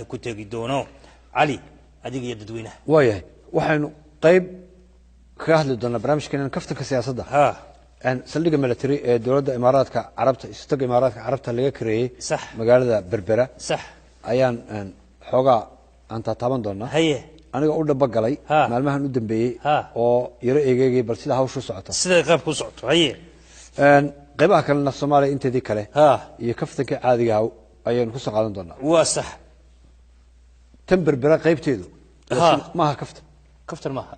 كنت قدونه علي أديك يددوينه وياه وحين طيب كهل دونا برامج كنا نكفتك السياسة ها أن سلقة ملتري دولة إمارات عربت استق إمارات عربت اللي كريه صح مقالة بربرة صح أيان أن حقا أنت طبعا دونا هي أنا قاعد بقلي معلمها ندم بيه أو يرى بس لا هو شو سعته سيدا قاب كو سعته هي أن قبها كلنا الصومالي أنت ذيك له يكفتك عادي هاو أيان كوسا قالن دونا وصح تم بربرة قيبتيدو ما ها كفتر معها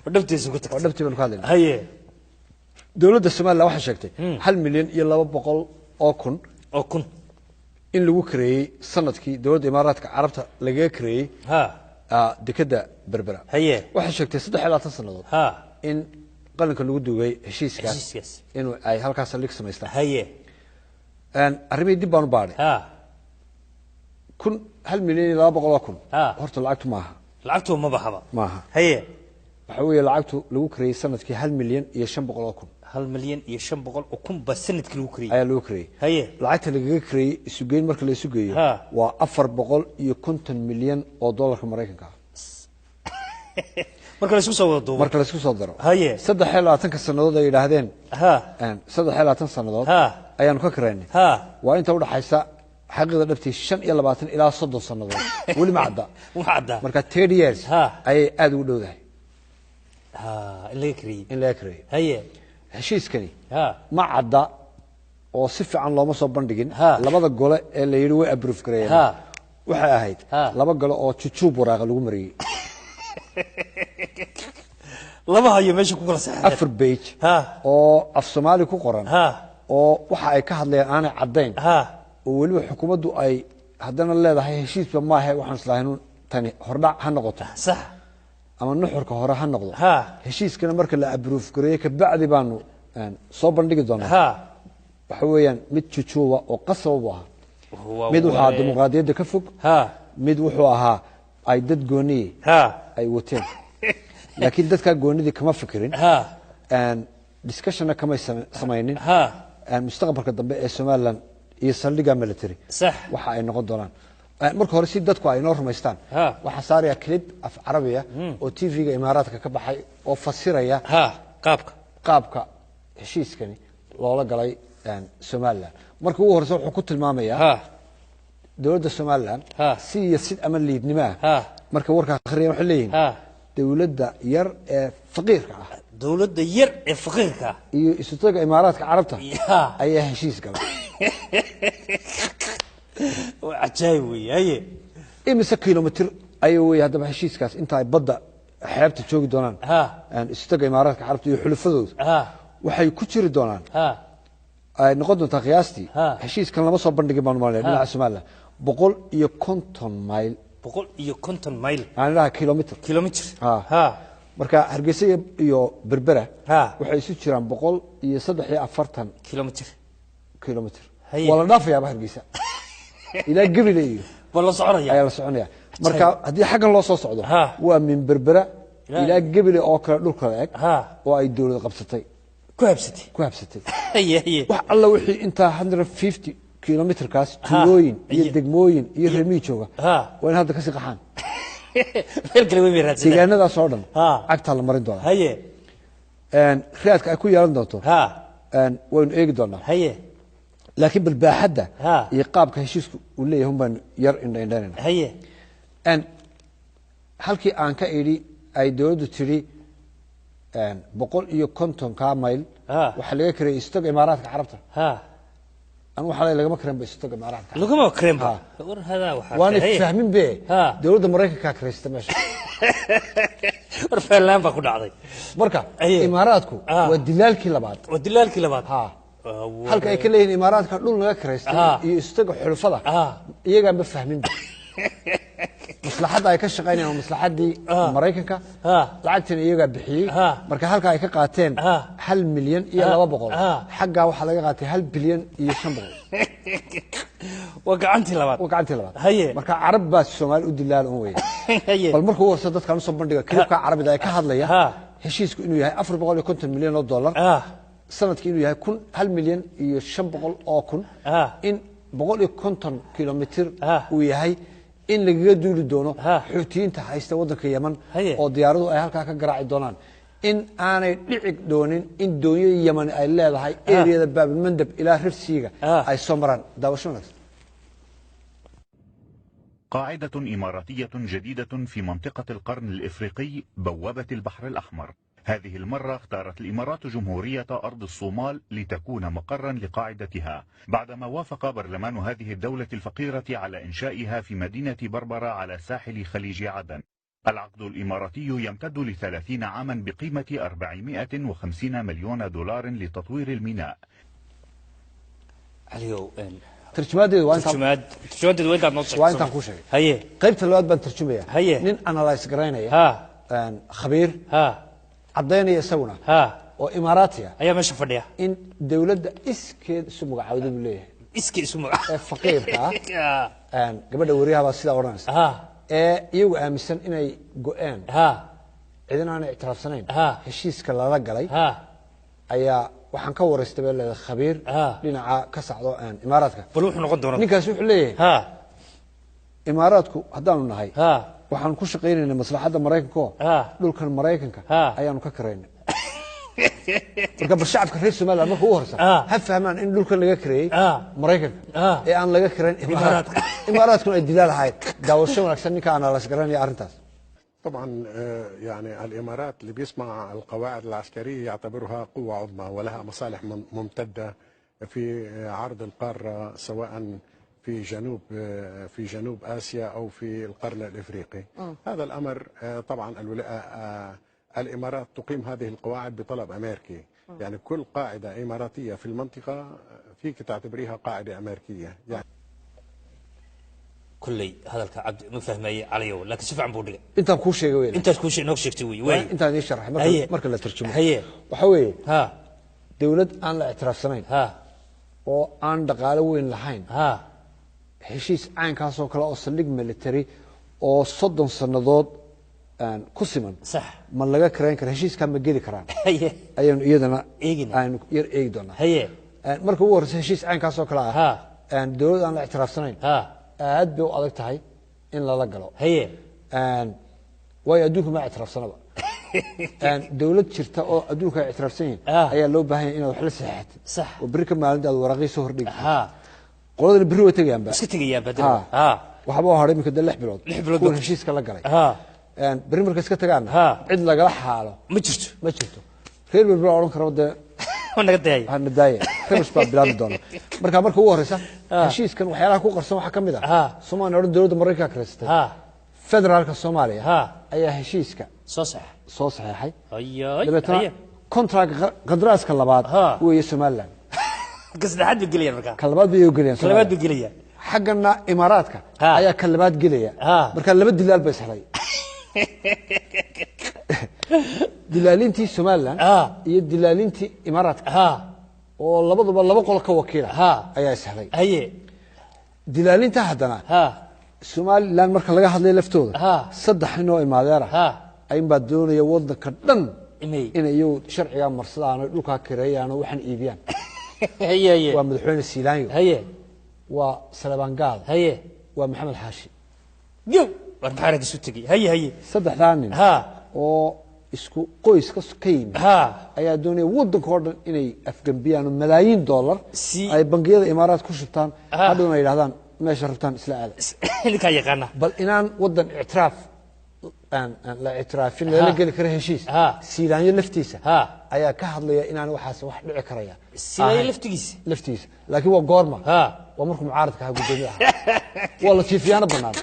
ودبتي سكوتك ودبتي من هذا هي دولة الصومال لا واحد شكتي هل مليون يلا بقول أكون إن لو كري سنتكي دولة الإمارات عربتها لقى كري دكدا بربرة هي واحد شكتي صدق حالات السنة إن قلنا كل ودو جاي هشيس كاس إنه أي هالكاس اللي كسم يستح هي أن أرمي دي بانو باري كن هل مليون يلا بقول أكون هرت العقد معها لعبته ما بحبا معها هي حوي لعبته لو كري سنتكي هل مليون يشم بقول أكون هل مليون يشم بقول أكون بس سنة كيلو كري أي لو كري هي لعبت اللي كري سجين مركز اللي سجين وأفر بقول يكونتن مليون أو دولار أمريكي مركز شو صوّدوا مركز شو صدروا هي صدق حلا تنك السنة ذا يلاهدين صدق حلا تنسنة ذا أيان ككرني وأنت وده حيسا حقيقة نبتي شن يلا باتن إلى صد السنة ذا واللي معدا مركز 30 years أي أدو ذا اللي كري هي هشيس كني ما عدا وصف عن الله مصاب بندقين لبض الجولة اللي يروي أبروف كريه وحاهيد لبض الجولة أو تشوب وراء العمري لما هي ماشي كوكلا سهل أفر بيج أو الصومالي كوكران أو وحاي كهذا لي أنا عدين ولو حكومة دو أي هدنا الله ده هشيس بما هي وحنس لهنون تاني هردا هنقطة صح أما النحر كهرا هنقطة هشيس كنا مركز لا أبروف كريه كبعد بانو صوب بندق دونا وحويا مد تشوبة وقصوبها مد وحا ديمقراطية كفوق مد وحوها أي دد جوني أي وتين لكن دد كجوني دي كم فكرين أن ديسكشنا كم سماينين أن مستقبل كدم السومالان يصل لي ميلتري صح وحا أي نقد دولان مركز هرسي دد كواي نور ميستان وحا صار كليب في عربية أو تي في إماراتك كبحي وفسرية قابك هشيس كني لولا قلي أن سومالان مركز هو هرسي وحكوت المامية دولة الصومال سيد أمل لي دماء مركب وركا خريم حلين دولة ير فقير دولة ير فقير يستطيع إمارات عربتها أي هشيس قال وعجايوي أي مسك كيلومتر أيوة هذا هشيس كاس أنت بدأ حيبت تشوق دونان يعني يستطيع إمارات عربتها يحلف فضوز وحي كتير دونان نقدم تقياستي هشيس كان لما صار بندق بانوالي لا اسمه بقول يكونتون مايل يعني لها كيلومتر marka hargeysa iyo berbera waxay isu jiraan 140 kilometer wala dhaafaya hargeysa ila gabileeyo wala soconaya ayaa la soconaya marka hadii xagan loo soo socdo waa min berbera ila gabile oo kala dhulka eeg oo ay dawlad qabsatay ku habsatay wax alla wixii inta 150 kilometer kaas tuulooyin iyo degmooyin iyo reemi jooga waa in hadda ka sii qaxaan deegaanada soo dhan agta la marin doona riyaadka ay ku yeelan doonto waynu eegi doonaa laakiin balbaaxadda iyo qaabka heshiisku uu leeyahay baan yar indhaynayna halkii aan ka idhi ay dawladdu tiri 150 mayl waxa laga kareeyay istaag imaaraadka carabta أنا وحلا لقى مكرم بيستوقع معرض لقى مكرم هذا وأنا فاهمين به دولة أمريكا كاكريست ماشي ورفع لهم بكون عادي بركة إماراتكو والدلال كلا بعض هل كأي كله إمارات كلهم لقى كريست يستوقع حلفة يجا بفهمين به مصلحات أي كشغالين أو مصلحات دي أمريكا لعدتني يجا بحي مركا هل كأي كقاتين هل مليون يلا بقول حقه وحلا قاتي هل بليون يشنبغل وقعنتي لبعض هي مركا عرب بس الصومال ودلال هو فالمركا هو صدق كانوا صبندقة كيف كعربي ده كهذا ليه هشيسك إنه يهاي أفر بقول يكون $1,000,000 سنة كإنه يهاي كون هل مليون يشنبغل أو كون إن 150 كيلومتر وياهي إن لقى دول دونه حوتيين تحايست ودك اليمن أو ديارو أهل كاكا قراعي دونان إن أنا لعق دونين إن دوني اليمن أيلا هاي إيريا باب المندب إلى رفسيجا أي سمران داوشونك. قاعدة إماراتية جديدة في منطقة القرن الإفريقي بوابة البحر الأحمر. هذه المرة اختارت الإمارات جمهورية أرض الصومال لتكون مقرا لقاعدتها بعدما وافق برلمان هذه الدولة الفقيرة على إنشائها في مدينة بربرة على ساحل خليج عدن. العقد الإماراتي يمتد ل30 عاما بقيمة 450 مليون دولار لتطوير الميناء. ترجمات وين تنقوش هي قيبت الواد بن ترجمية هي نين أنالايز قرينية خبير عضيني يسونا وإماراتية هي مش فردية إن دولة إسكيد سمو عودة بليه إسكيد سمو فقير قبل دوريها بس سيدا أورانس يو أمسن إني جوان إذا أنا اعتراف سنين هالشيء كلا رجلي أيا waxaan ka wareystay baa khabiir dhinaca ka socdo imaaraadka buluux noqon doona ninkaas wuxuu leeyahay imaaraadku haddaanu nahay waxaan ku shaqeynaynaa maslaxadda Mareykanka dhulkan Mareykanka ayaanu ka kareynay marka shacabka reer Soomaaliya markuu u horsa ha fahmaan in dhulkan laga kareeyay Mareykanka ee aan laga kareyn imaaraadku ay dilaal ahayd daawasho wanaagsan ninka aan la isgaranaya arrintaas. طبعا يعني الامارات اللي بيسمع القواعد العسكريه يعتبرها قوه عظمى ولها مصالح ممتده في عرض القاره سواء في جنوب اسيا او في القرن الافريقي. هذا الامر طبعا الامارات تقيم هذه القواعد بطلب امريكي، يعني كل قاعده اماراتيه في المنطقه فيك تعتبريها قاعده امريكيه يعني. كلي هذا الكعب مفهمي عليه لكن شوف عم بقول انت كل شيء وين انت كل شيء نوكشك توي وين انت هذه شرح مركز لا ترجمه هي وحوي دولة أنا لا اعتراف سنين وأنا دقالة وين لحين هشيس عين كاسو كلا أصلق ملتري أو صدم سنضاد كسمن صح ما لقى كرين هشيس كان مجدي كران هي أيون يدنا إيجنا إيجدنا هي مركز ورث هشيس عين كاسو كلا دولة أنا لا اعتراف سنين aad bay u adag tahay in lala galo haye way adduunka ma ictiraafsanaba dawlad jirta oo adduunka ictiraafsan ayaa loo baahan yahay inaad wax la saxaxdo sax oo bari ka maalintaad waraqii soo hordhigi qoladana bari way tagayaan ba iska tagayaan badal waxba horay imika 6 bilood kuwa heshiiska la galay bari marka iska tagaan cid lagala xaalo ma jirto reer bari oran karo de هن داية خمس باب بلاد دون مركا مركا هو هرسة هشيس كان وحياة كو قرصون وحكم ده سومالي نورد دولة مريكا كريستة فدرال كالصوماليا أي هشيس كا صوصح يا حي أيه كونتراك قدراس كاللباد هو يسومالا قصد حد بقليا مركا كاللباد بيقليا كاللباد بقليا حقنا إماراتك أي كاللباد قليا مركا اللباد دلال بيسحلي دلالينتي سومالان iyo dilaalintii imaaraadka oo labaduba laba qol ka wakiila ayaa sahlay haye dilaalinta hadana Somaliland marka laga hadlay laftooda saddex inoo imaadeera ay baa doonaya wadanka dhan inay sharciga marsadaan oo dhulka kireeyaan oo waxan iibiyaan haye waa madaxweyne Siilaanyo haye waa Salabaan Gaal haye waa Maxamed Xaashi yow war baxarada isu tagi haye saddexdaan nin oo isku qoys ka kaymi ayaa doonay wadanka oo dhan inay afgambiyaan malaayiin dollar ay bangiyada imaaraad ku shubtaan hadhow ay yiraahdaan meesha rabtaan isla aad ninka yaqaana bal inaan wadan ictiraaf aan la ictiraafin la gali karo heshiis Siilaanyo laftiisa ayaa ka hadlaya inaan waxaas wax dhici karaya Siilaanyo laftiisa laakiin waa goorma waa markuu mucaaradka ha gudoomiyaha والله تشيفيانا بنان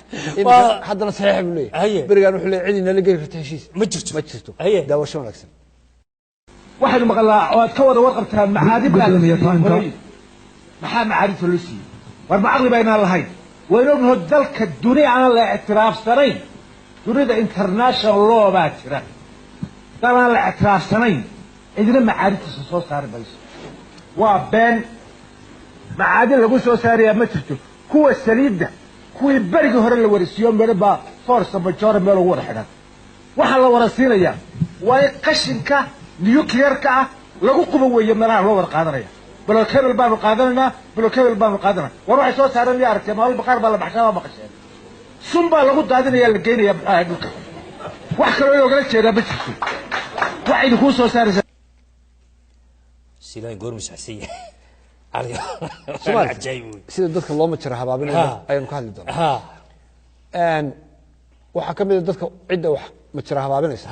حدنا صحيح بلي برجع نروح لعيدنا نلقى هشيس ما جرتو داوا شلون اكسن واحد مقلا واد كودا ورقبتها معادي بلاد maxaa macaarif lusi war macaqli bayna lahayn waynu dalka dunia aan la ictiraafsanayn dunida international law baa jira daan la ictiraafsanayn idina macaarifta soo saari bayso waa been macaadi lagu soo saariyaa ma jirto kuwa saliida kuwii bariga hore la warisiyo meelba force major meel ugu xidhan waxa la warasiinaya way qashinka nuclear-ka lagu qubo weeye meelaha loo war qaadanaya بلوك هبل بانو قادرنا بلوك هبل بانو قادرنا وروح سو سارن لي اركي ما البقار بلا بحكا ما قشين سن با لو دادنيا la geynaya maxaa dhulka wax kale oo kala jeeda bas waxay ku soo saaraysaa سيلان قرم سحسية علي سؤال عجيب sida dadka loo ma jira habaabinayna ayaan ka hadli doonaa waxa ka mid ah dadka cidda wax ma jira habaabinaysa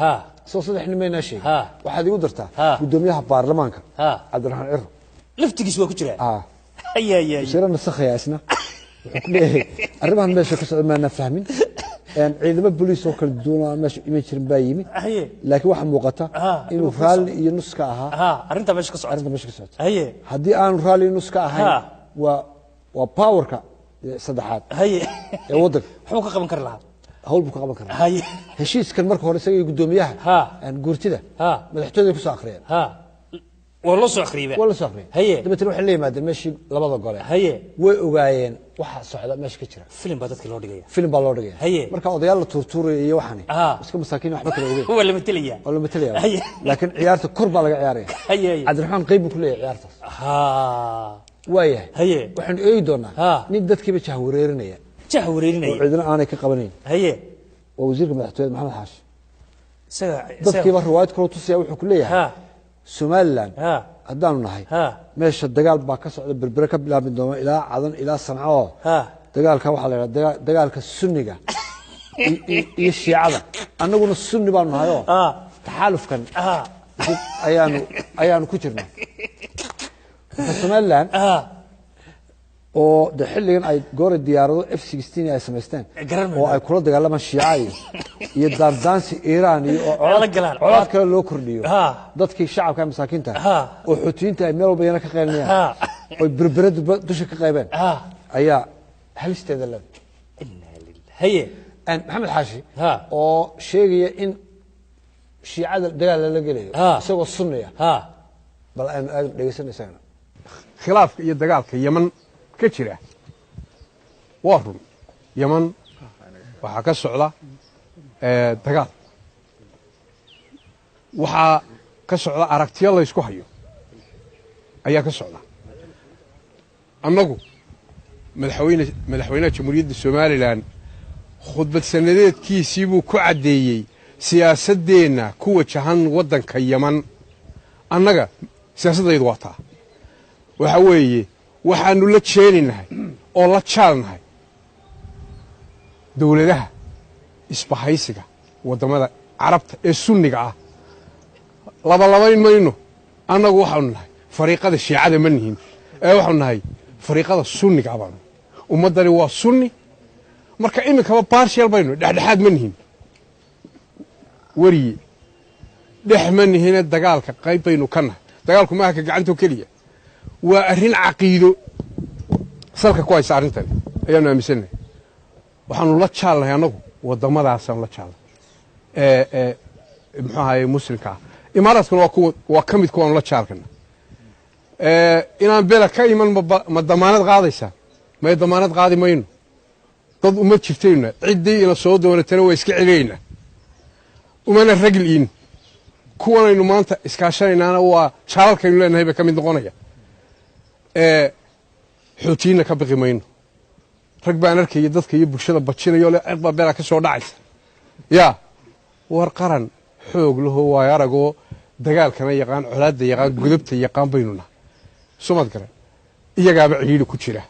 soo saddex nin meena sheeg waxaad igu dartaa gudoomiyaha baarlamaanka Cabdiraxmaan Ciro laftigiis waa ku jira ay sira nasakhaya isna arrimahan meesha ka socda ma fahmin ciidamada booliis oo kala duwan meesha ima jirin baa yimid laakiin waxa muuqata inuu raali iyo nus ka ahaa arrinta meesha ka socota haddii aan raali nus ka ahayn waa powerka saddexaad ee waddanka wuxuu ka qaban kar lahaa hawl buu ka qaban karaa heshiiskan marka hore isaga gudoomiyaha guurtida madaxtooyada ku soo akhriyeen والله سو أخريبه والله سو أخريبه دبتنا وحنا ليه ما أدري ماشي لبضة قلة وقاين واحد صعدة ماشي كتير فيلم بدت كل لورد جاي فيلم بالورد جاي مركب أضياء التورتور يوحني بس كم مساكين وحبة كله هو اللي متليه ولا متليه لكن عيارته قرب على عياره عبد الرحمن قيب كله عيارته وياه وحنا أيدونا ندت كيف تهوريرنا وعندنا أنا كقبلين ووزير المحتوى محمد حاش دت كيف الروايات كله تصير وحكليها Somaliland haddaanu nahay meesha dagaal baa ka socda berbere ka bilaabin doona ilaa cadan ilaa sanco dagaalka waxa la yiraahdaa dagaalka sunniga iyo shiicada annaguna sunni baan nahay oo taxalufkan ayaanu ku jirnaa Somaliland oo xilligan ay goor diyaarado F16 ay sameysteen oo ay kula dagaalamaan shiicada iyo daandaansi Iran iyo colaad kale loo kordhiyo dadkii shacabka masaakiinta oo xuutiyiinta ay meel walba yana ka qeynayaan oo berberadu dusha ka qaybeen ayaa halisteeda la maxamed xaashi oo sheegaya in shiicada dagaal la gelayo isagoo sunniya bal aan aad dhageysanaysaa khilaafka iyo dagaalka Yemen ka jira waa run Yemen waxa ka socda dagaal waxa ka socda aragtiyo la isku hayo ayaa ka socda annagu madaxweynaha jamhuuriyadda Soomaaliland khudbad sanadeedkiisii buu ku cadeeyay siyaasadeena ku wajahan wadanka Yemen annaga siyaasadaydu waa taa waxa weeye waxaanu la jeeninahay oo la jaalnahay dawladaha isbahaysiga wadamada carabta ee sunniga ah labayn mayno annagu waxaanu nahay fariiqada shiicada ma nihin waxaanu nahay fariiqada sunniga ah ummadani waa sunni marka iminkaba partial bayno dhexdhexaad ma nihin wariye dhex ma nihin dagaalka qayb baynu ka nahay dagaalku maaha ka gacanto keliya waa arrin caqiido salka ku haysa arrintan ayaanu aaminsanahay waxaanu la jaalnahay annagu wadamadaasaan la jaalnay muxuu ahaye muslimka imaaraadkuna waa ka mid kuwaanu la jaalkana inaan bela ka iman ma damaanad qaadaysaa may damaanad qaadi mayno dad uma jirtayna ciddii ina soo doonatana waa iska celiyaynaa umana ragil-in kuwanaynu maanta iskaashanaynaana waa jaalalkaynu leenahay bay ka mid noqonaya xuutiyiinna ka baqi mayno rag baan arkaya dadka iyo bulshada bajinayo le ciqba beela ka soo dhacaysa yaa war qaran xoog lahoo waayo aragoo dagaalkana yaqaan colaadda yaqaan gudubta yaqaan baynu nahay sumad garan iyagaaba ciriiri ku jira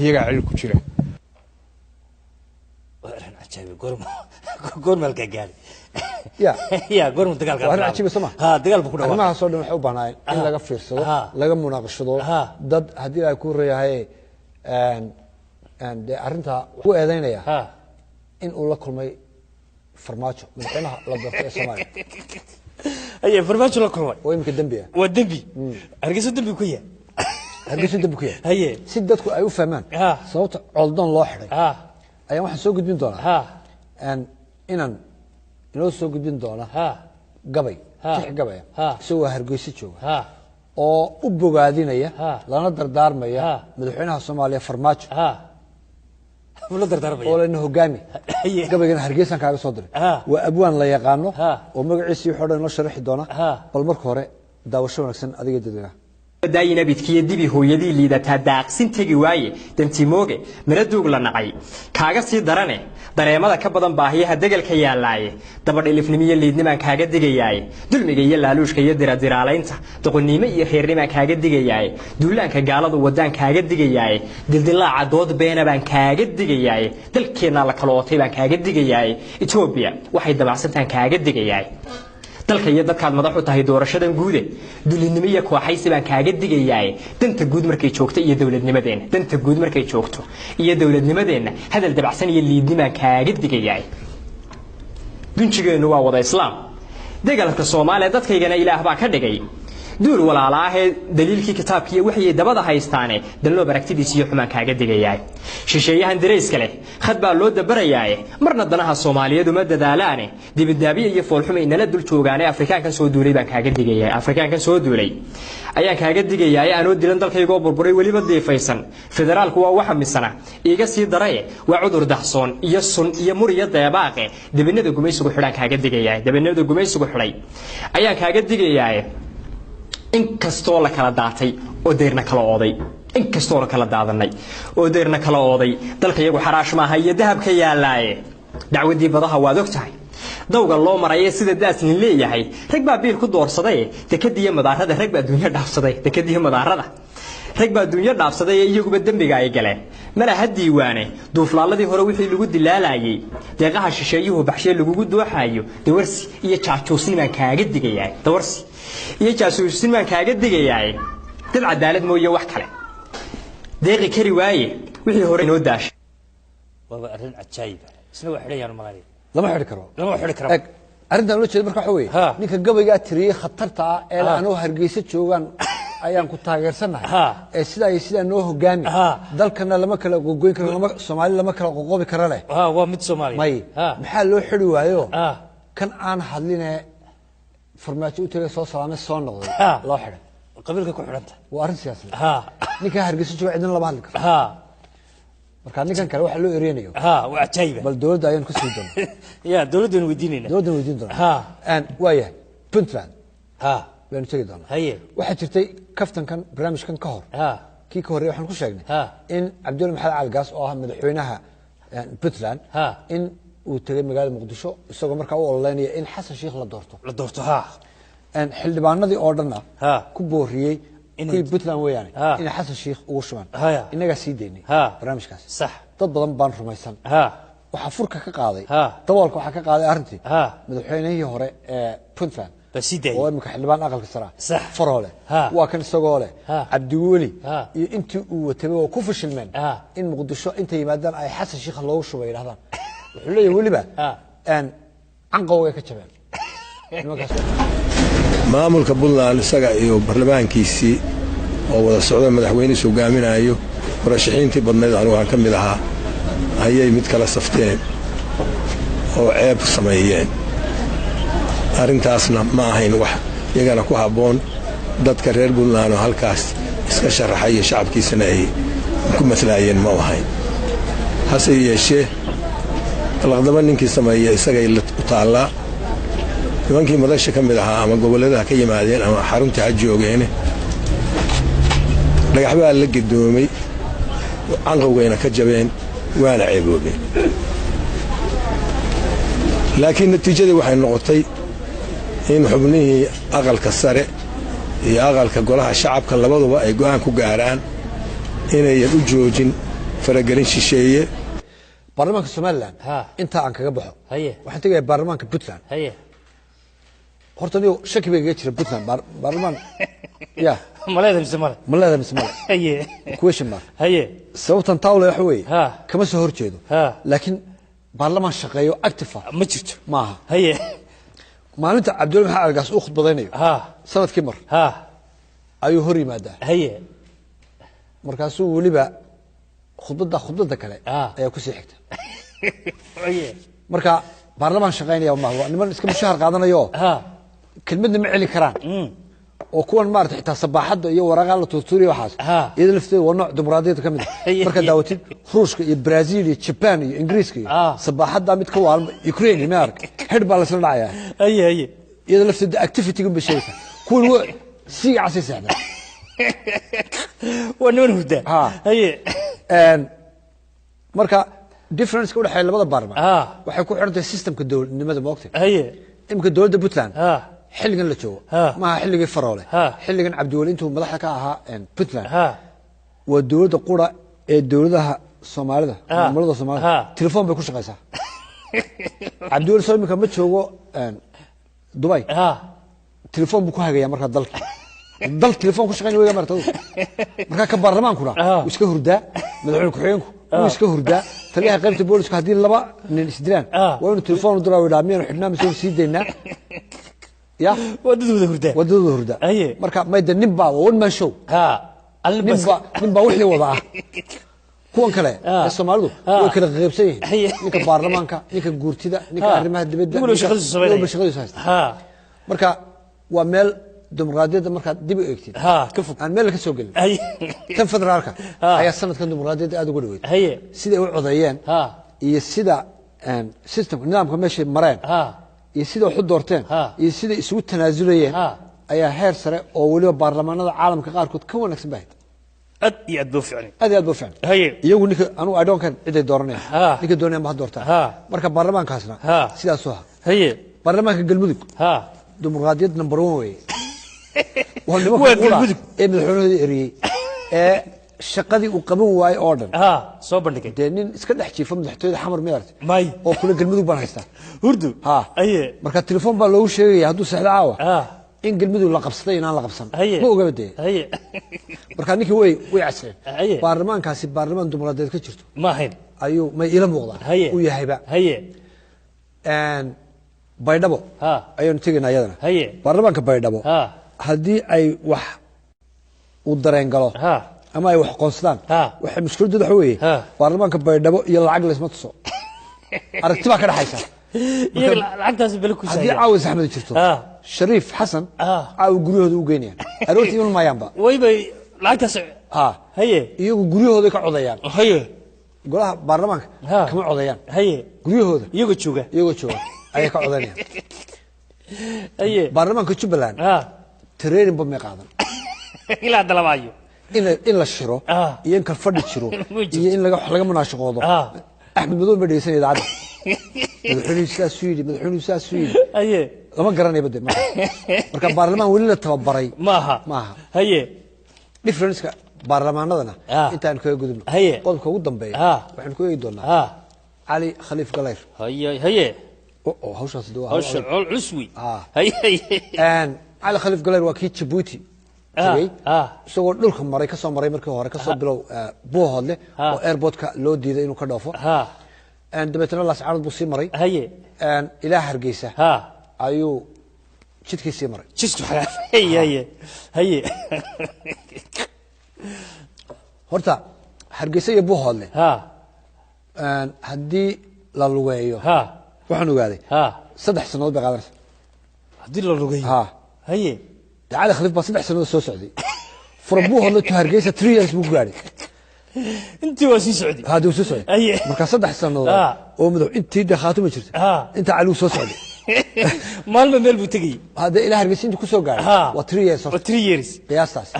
iyagaa ciriiri ku jira arrin cajaa'ib goorma halkaa gaari يا قرن دجال كذا وأنا أحكي بسمع دجال بكرة ما صار لهم حب أنا إن لقى فرصة لقى مناقشة ضد هدي يكون رياهي أن أرنتها هو أذينا يا إن أقول لكم ما فرماتشو من هنا لضرب السماء أيه فرماتشو لكم ويمكن دنبيه والدنبي أرجس الدنبي كويه أرجس الدنبي كويه هي سدتكم أيوة فهمان صوت علدان لاحري أيام واحد سوق الدين دونا إن inoo soo gudbin doona gabay tix gabay isagoo hargeysa jooga oo u bogaadinaya lana dardaarmaya madaxweynaha Soomaaliya Farmaajo la dardaarmaya oo lana hogaami gabaygan hargeysan kaaga soo diray waa abwaan la yaqaano oo magaciisa wuxuu dhan loo sharaxi doona bal marka hore daawasho wanaagsan adiga dadweynaha daayina bidkiye dibi hooyadii liidata daaqsin tagi waaye dantimooge mira duug la nacay kaaga sii darane dareemada ka badan baahiyaha degalka yaalaaye dabadhilifnimiyo liidnimaan kaaga digayaaye dulmiga iyo laaluushka iyo diradiiraalaynta doqonnimo iyo reernimaan kaaga digayaaye duulaanka gaaladu wadaan kaaga digayaaye dildilaaca dood beena baan kaaga digayaaye dalkeenna la kala ootay baan kaaga digayaaye Ethiopia waxay dabacsantaan kaaga digayaaye dalka iyo dadkaad madax u tahay doorashadan guude dulinimo iyo kooxaysi baan kaaga digayaaye danta guud markay joogto iyo dawladnimadeena danta guud markay joogto iyo dawladnimadeena hadal dabacsan iyo liidnimaan kaaga digayaaye dunjigeenu waa wada islaam degalka Soomaaliya dadkaygana Ilaah baa ka dhigay duul walaalaha daliilkii kitaabkii wixii dabada haystaane dalno baragtidiisa iyo xumaan kaaga digayay shisheeyahan dareyska leh khad baa loo dabarayay marna danaha Soomaaliyeed uma dadaalaane dibadaabiye iyo foolxumay nala dul joogaanay Afrikaankan soo duulay baan kaaga digayay Afrikaankan soo duulay ayaan kaaga digayay anoo dilan dalkayga burburay waliba deefaysan federaalku waa waxa misana iiga sii daray waa cudur dahsoon iyo sun iyo muriya deebaaqe dibinada gumaysigu xidhan kaaga digayay dibinada gumaysigu xidhay ayaan kaaga digayay in kastoo la kala daatay oo deerna kala ooday in kastoo la kala daadanay oo deerna kala ooday dalka iyagu xaraash maaha iyo dahabka yaalaaye dacwadii badaha waad ogtahay dawga loo maray sida daasnin leeyahay rag baa biil ku doorsaday dekadiya madaarada rag baa dunya dhaafsaday dekadiya madaarada rag baa dunya dhaafsaday iyaguba dambiga ay galeen mala hadiiwaane duuflaaladii hore wixii lagu dilaalayay deeqaha shisheeyuhu baxshay lagu dooxayo dawarsi iyo jaajuusin baan kaaga digayay dawarsi iyo jaasuusin baan kaaga digayay dad cadaalad mooyo wax kale deeqi kari waaye wixii hore inoo daashay waa arrin cajaayib isna wax xidhayaan malaayay lama xidhi karo eg arrintan loo jeedo marka waxa weeye ninka gabayga tiriyay khatarta ah ee aanoo Hargeysa joogan ayaan ku taageersanahay ee sida noo hogaami dalkana lama kala gogoyn karo lama Soomaali lama kala qoqobi karo leh waa mid Soomaali maxaa loo xidhi waayo kan aan hadlinay farmaajo u tagay soo salaamay soo noqday loo xidhay qabiilka ku xidhanta waa arrin siyaasadeed ninka Hargeysa jooga cidna lama hadli karo marka ninkan kale waxa loo ereenayo waa cajaayib bal dawladda ayaan ku sii doonaa ya dawladdan weydiinayna aan waaya Puntland baan tagi doonaa haye waxa jirtay kaftankan barnaamijkan ka hor kii ka hor waxaan ku sheegnay in Cabdulla Maxamed Cali Gaas oo ah madaxweynaha Puntland in uu tagay magaalada Muqdisho isagoo markaa u ololeynaya in Xasan Sheikh la doorto xildhibaanadii oo dhan ku booriyay kuwii Puntland weeyaan in Xasan Sheikh ugu shubaan inaga sii deynay barnaamijkaas sax dad badan baan rumaysan waxa furka ka qaaday daboolka waxa ka qaaday arrintii madaxweynihii hore ee Puntland basiday oo imka xildhibaan aqalka sare Faroole waa kan isagoo leh Cabdiweli iyo intii uu watay oo ku fashilmeen in Muqdisho inta yimaadaan ay Xasan Sheikh loogu shubay yiraahdaan wuxuu leeyahay waliba canqowga ka jabeen maamulka Puntland isaga iyo baarlamaankiisii oo wada socda madaxweynihiisa hogaaminayo warashixiintii badneed anigu aan ka mid ahaa ayay mid kala safteen oo ceeb sameeyeen arrintaasna ma ahayn wax iyagana ku habboon dadka reer Puntland oo halkaas iska sharaxay shacabkiisana ay ku maslaayeen ma ahayn hase yeeshee laqdaba ninkii sameeyay isaga u taala nimankii madasha ka mid ahaa ama gobolada ka yimaadeen ama xarunta ha joogeen dhagaxbaa la gidoomay canqowgayna ka jabeen waana ceeboobeen laakiin natiijadii waxay noqotay in xubnihii aqalka sare iyo aqalka golaha shacabka labaduba ay go'aan ku gaaraan inayan u joojin faragelin shisheeye baarlamaanka Somaliland inta aan kaga baxo waxaan tagay baarlamaanka Puntland horta niyo shaki bay ga jira Puntland baarlamaan ya maleeda mismale question mark sababtan tawla waxa weeye kama soo horjeedo laakiin baarlamaan shaqeeyo active ma jirto maaha maalinta Cabdulla Maxamed Cali Gaas uu khudbadaynayo sanadkii mar ayuu hor yimaadaa markaasuu waliba khudbada kale ayaa ku sii xigta marka baarlamaan shaqeynaya ma waa niman iska mushahar qaadanayo kelmadna ma celi karaan oo kuwan maartay xitaa sabaxada iyo waraqa la tuurtuuriyo waxaas iyada lafteedu waa nooc dimuqraadiyad ka mid ah marka daawatid Ruushka iyo Brazil iyo Japan iyo Ingiriiska sabaxada mid ka waalma Ukraine ma ark head baa la soo dhacaya iyada lafteedu activity-ga bashaysa kuwan si casay saxda ونون هدا هي marka difference ka dhaxay labada baarlamaan waxay ku xirantay systemka dawladnimada moogtay haye imka dawladda Puntland xilligan la joogo ma xilligii Faroole xilligan Cabdiwali intuu madaxda ka ahaa Puntland waa dawladda qura ee dawladaha Soomaalida maamulada Soomaalida telefoon bay ku shaqeysaa Cabdiwali soo imka ma joogo Dubai telefoon buu ku hagaya marka dalka dal telefoon ku shaqeyn weeyga martay marka ka baarlamaankuna iska hurdaa madaxweyne ku-xigeenku uu iska hurdaa taliyaha qaybta booliska hadii laba nin isdilaan waa inuu telefoon u diraa wadaamiyeen xidhnaa masoo sii deynaa ya wadada hurdaa marka mayda nin baa one man show nin baa wixii wada ah kuwan kale ee Soomaalidu way kala qaybsan yihiin ninka baarlamaanka ninka guurtida ninka arrimaha dibadda ninka shaqadiisa haysta marka waa meel dimuqraadiyadda markaad dib u eegtid ka fog aan meel ka soo galin tan federaalka ayaa sanadkan dimuqraadiyadda aad uga dhaweyd sida ay u codeeyeen iyo sida systemka nidaamka meesha mareen iyo sida wax u doorteen iyo sida isugu tanaazulayeen ayaa heer sare oo waliba baarlamaanada caalamka qaarkood ka wanaagsan bahay ad iyo aad buu fiicnay aad iyo aad buu fiicnay iyagu ninka anu I don't can cid ay dooranayaan ninka doonayaan ma doortaan marka baarlamaankaasna sidaas oo baarlamaanka galmudug dimuqraadiyad number 1 way waa galmudug ee madaxweynaha eriyay ee shaqadii uu qaban waayay oo dhan soo bandhigay nin iska dhex jiifo madaxtooyada xamar meertay oo kula galmudug baan haystaa hurdu marka telefoon baa loogu sheegay hadduu saxda caawa in galmudug la qabsaday inaan la qabsan ma oga baday marka ninkii way caseen baarlamaankaasi baarlamaan dimuqraadiyad ka jirto ma ahayn ayuu ma ila muuqdaa uu yahayba baydhabo ayaan tegaynaa iyadana baarlamaanka baydhabo haddii ay wax u dareen galo ama ay wax qoonsadaan waxa mushkiladooda waxa weeye baarlamaanka baydhabo iyo lacag la isma tuso aragti baa ka dhaxaysa lacagtaas bal ku haddii caawis axmed jirto shariif xasan caaw guryahooda u geynayaan aroortii iman maayaanba waybay lacagtaas iyagu guryahooda ka codayaan golaha baarlamaanka kama codayaan guryahooda iyagoo jooga ayay ka codanayaan baarlamaanka Jubbaland training ba ma qaadan ilaa dalabaayo in la shiro iyo in ka fadhi jiro iyo in laga munaashaqoodo Axmed Madow ma dhaysan idaacada madaxweynuhu saas suudi lama garanay bade marka baarlamaan wali la tababaray maaha difference-ka baarlamaanadana intaan kaga gudubno qodobka ugu dambeeya waxaan ku eegi doonaa Ali Khaliif Galayr hawshaas doo hawsha culswi Ali Khaliif Galayr waa kii Djibouti tagay isagoo dhulka maray ka soo maray markii hore ka soo bilow Buuhoodle oo airportka loo diiday inuu ka dhoofo dabeetana la saacad buu sii maray ilaa Hargeysa ayuu jidkii sii maray jidku horta Hargeysa iyo Buuhoodle haddii la lugeeyo waxaan ogaaday 3 sanadood bay qaadanaysaa haddii la lugeeyo Ali Khaliif baa 3 sanadood soo socday from Buuhoodle to Hargeysa 3 years buu gaaray intii waa sii socday haduu soo socday marka 3 sanadood oo madax intii dhaqaatimo jirta inta Ali soo socday maalma meel buu tagay hada ilaa Hargeysa intuu ku soo gaaray waa 3 years 3 years qiyaastaas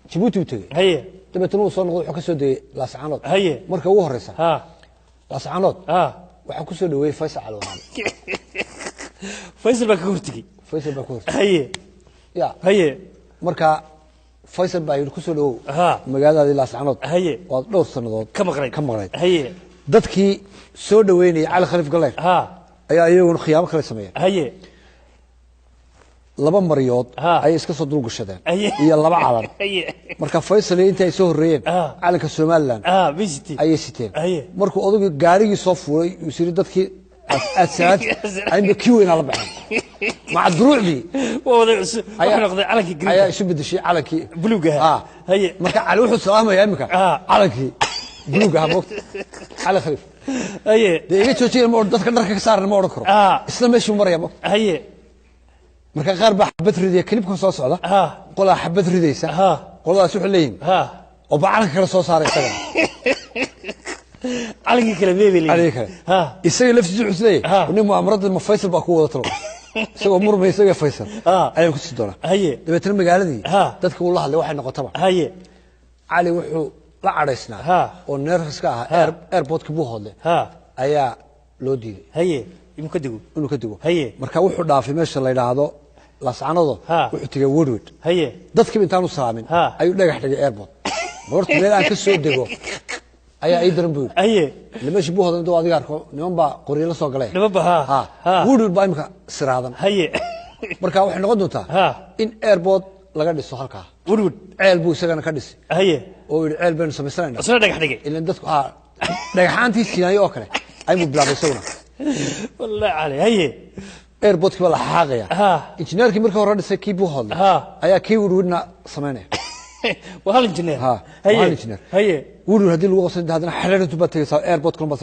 Djibouti uu tagay dabeetana uu soo noqday wuxuu ka soo degay Laascaanood marka ugu horeysa Laascaanood waxa ku soo dhaweeyay Faysal Alwaan Faysal baa ka hortigay marka Faysal baa ku soo dhaw magaalada Laascaanood waa dhowr sanadood ka maqnayd dadkii soo dhaweynay Ali Khaliif Galayr ayaa iyaguna khiyaamo kala sameeyay laba mariyood ay iska soo dul gashadeen iyo laba calan marka Faysal inta ay soo horeeyeen calanka Soomaaliland ay siteen markuu odagu gaarigii soo fuulay uu siri dadkii asaad ay kiwina la baxay ma druucdi wada noqday calankii green ayaa isu bedeshay calankii buluuga marka cali wuxuu salaamaya imika calankii buluuga moogta Ali Khaliif deega joojiyay ma dadka dharka ka saarna ma oran karo isla meeshii maraya moogta marka qaar baa xabad ridaya klibka soo socda qolaa xabad ridaysa qoladaas wuxuu leeyahay oo bacalanka kala soo saaray isaga calanka kala meebelay isaga laftiisu wuxuu leeyahay nin mu'amarada ma Faysal baa ku wada talo isagoo murmay isaga Faysal ayaan ku sii doonaa haye dabeetana magaaladii dadka uu la hadlay waxay noqotaba haye cali wuxuu la cadaysnaa oo nervous ka ah airport-ka buu hodlay ayaa loo diiday haye inuu ka digo haye marka wuxuu dhaafay meesha la yiraahdo lascanado wuxuu tagay Woodward haye dadkii intaan u salaamin ayuu dhagax dhigay airport horta meel aan ka soo dego ayaa ay daran buu haye limashi buu hodan doo adiga arko niman baa qoriyo la soo galay nimanba Woodward baa imka siraadan haye marka waxay noqon doontaa in airport laga dhiso halka Woodward ceel buu isagana ka dhisay haye oo ceel baan sameysanaynaa asna dhagax dhigay ilaa dadku dhagaxaantii siinaayo oo kale ay mu bilaabay sawna wallahi ali haye airport-ka la xaqaya injineerkii markii hore dhisay kii buu hodlay ayaa kii Woodwardna sameynay وهل انجنير هي هي ولو هذه الوقت هذا حلال انتم بتيسا ايربورت كلهم بس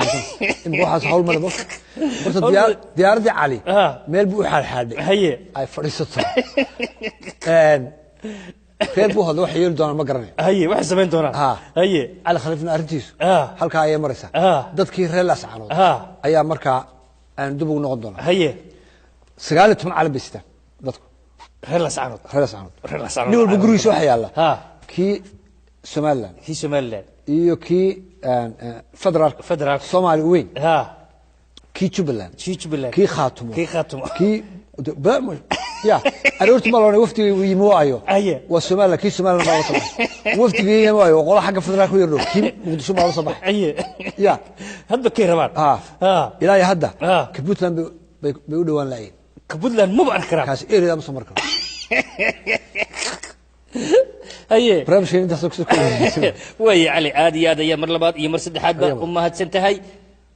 ان waxaas hawl ma labo horta diyaaradii cali meel buu xal xaadhay haye ay fadhiisato reer buu hado wax yeel doona ma garanay haye wax sameyn doona haye cali khalifna arrintiisu halka ay maraysa dadkii reer lascaanood ayaa marka aan dib ugu noqon doona haye 19 cali bistan dadku reer lascaanood nin walba gurigiisa waxa yaala kii Somaliland iyo kii federal Soomaali weyn kii Jubaland kii Khaatumo kii ya aroortu ma loona waftiga yimo ayo waa Soomaaliland kii Somaliland ma soo waftiga yimo ayo qola xagga federal ku yiro kii Muqdisho ma soo baxay ya hadda kii rabaan ilaa hadda ka Puntland bay u dhawaan laayeen ka Puntland ma baan karaa kaas eerida ma soo markaa هي برامشين انت وي علي عادي هذا يا مر لباد يا مر سدحاد امهات سنتهي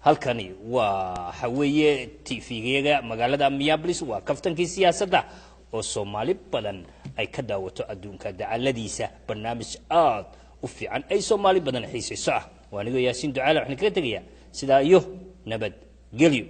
halkani waa xaweeye TV-ga magaalada Minneapolis waa kaftankii siyaasadda oo Soomaali badan ay ka daawato adduunka dacaladiisa barnaamij aad u fiican ay Soomaali badan xiisayso waaniga Yaasiin Ducaale waxaan kaga tagayaa sida iyo nabad gelyo